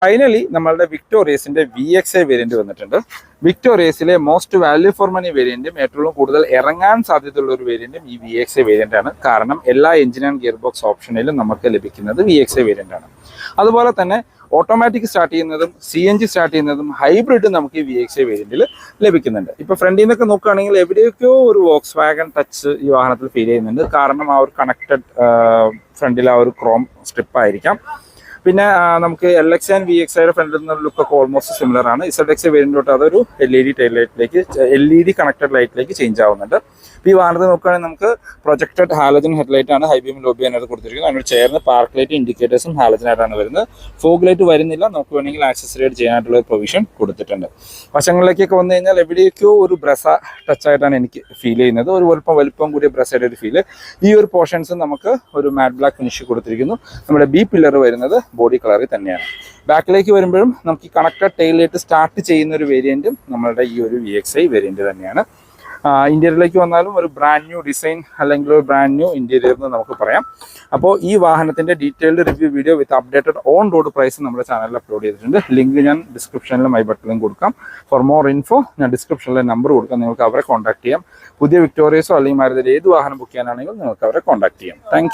Finally നമ്മളുടെ വിക്ടോറിയസിന്റെ VXi variant വന്നിട്ടുണ്ട്. വിക്ടോറിയസിലെ most value for money വേരിയന്റും ഏറ്റവും കൂടുതൽ ഇറങ്ങാൻ സാധ്യതയുള്ള ഒരു വേരിയന്റും ഈ VXi വേരിയന്റ് ആണ്. കാരണം എല്ലാ എഞ്ചിൻ ആൻഡ് ഗിയർ ബോക്സ് ഓപ്ഷനിലും നമുക്ക് ലഭിക്കുന്നത് VXi വേരിയന്റ് ആണ്. അതുപോലെ തന്നെ ഓട്ടോമാറ്റിക് സ്റ്റാർട്ട് ചെയ്യുന്നതും CNG സ്റ്റാർട്ട് ചെയ്യുന്നതും ഹൈബ്രിഡും നമുക്ക് ഈ VXi വേരിയന്റിൽ ലഭിക്കുന്നുണ്ട്. ഇപ്പോൾ ഫ്രണ്ടിൽ നിന്നൊക്കെ നോക്കുകയാണെങ്കിൽ എവിടെയൊക്കെയോ ഒരു വോക്സ് വാഗൺ ടച്ച് ഈ വാഹനത്തിൽ ഫീൽ ചെയ്യുന്നുണ്ട്. കാരണം ആ ഒരു കണക്റ്റഡ് ഫ്രണ്ടിൽ ആ ഒരു ക്രോം സ്ട്രിപ്പ് ആയിരിക്കാം. പിന്നെ നമുക്ക് LX ആൻഡ് VXiയുടെ ഫ്രണ്ടിൽ നിന്നുള്ള ലുക്കൊക്കെ ഓൾമോസ്റ്റ് സിമിലർ ആണ്. ZXi വേരിയന്റിലോട്ട് അതൊരു LED ടൈൽ ലൈറ്റിലേക്ക് LED കണക്റ്റഡ് ലൈറ്റിലേക്ക് ചേഞ്ച് ആവുന്നുണ്ട്. ഈ വാഹനത്തിൽ നോക്കുകയാണെങ്കിൽ നമുക്ക് പ്രൊജക്റ്റഡ് ഹാലജൻ ഹെഡ്ലൈറ്റ് ആണ് ഹൈ ബീം ലോ ബീം ആയിട്ട് കൊടുത്തിരിക്കുന്നത്. അതിനോട് ചേർന്ന് പാർക്ക് ലൈറ്റ് ഇൻഡിക്കേറ്റേഴ്സും ഹാലജൻ ആയിട്ടാണ് വരുന്നത്. ഫോഗ് ലൈറ്റ് വരുന്നില്ല. നമുക്ക് വേണമെങ്കിൽ ആക്സസറി ആയിട്ട് ചെയ്യാനായിട്ടുള്ള ഒരു പ്രൊവിഷൻ കൊടുത്തിട്ടുണ്ട്. വശങ്ങളിലേക്കൊക്കെ വന്നു കഴിഞ്ഞാൽ എവിടെയൊക്കെയോ ഒരു ബ്രസ ടച്ച് ആയിട്ടാണ് എനിക്ക് ഫീൽ ചെയ്യുന്നത്. ഒരു വലിപ്പം കൂടിയ ബ്രസയുടെ ഒരു ഫീല്. ഈ ഒരു പോർഷൻസ് നമുക്ക് ഒരു മാറ്റ് ബ്ലാക്ക് ഫിനിഷ് കൊടുത്തിരിക്കുന്നു. നമ്മുടെ B പില്ലർ വരുന്നത് ബോഡി കളറിൽ തന്നെയാണ്. ബാക്കിലേക്ക് വരുമ്പോഴും നമുക്ക് ഈ കണക്റ്റഡ് ടെയിൽ ലൈറ്റ് സ്റ്റാർട്ട് ചെയ്യുന്ന ഒരു വേരിയന്റും നമ്മളുടെ ഈ ഒരു VXi വേരിയന്റ് തന്നെയാണ്. ഇന്റീരിയറിലേക്ക് വന്നാലും ഒരു ബ്രാൻഡ് ന്യൂ ഡിസൈൻ അല്ലെങ്കിൽ ഒരു ബ്രാൻഡ് ന്യൂ ഇന്റീരിയർ എന്ന് നമുക്ക് പറയാം. അപ്പോൾ ഈ വാഹനത്തിന്റെ detailed review video with updated on road price നമ്മുടെ ചാനലിൽ അപ്ലോഡ് ചെയ്തിട്ടുണ്ട്. ലിങ്ക് ഞാൻ ഡിസ്ക്രിപ്ഷനിലും ഐ ബട്ടണിലും കൊടുക്കാം. ഫോർ മോർ ഇൻഫോ ഞാൻ ഡിസ്ക്രിപ്ഷനിലെ നമ്പർ കൊടുക്കാം. നിങ്ങൾക്ക് അവരെ കോൺടാക്ട് ചെയ്യാം. പുതിയ വിക്ടോറിയസോ അല്ലെങ്കിൽ മാരുതിയുടെ ഏത് വാഹനം ബുക്ക് ചെയ്യാനാണെങ്കിലും നിങ്ങൾക്ക് അവരെ കോൺടാക്ട് ചെയ്യാം. താങ്ക്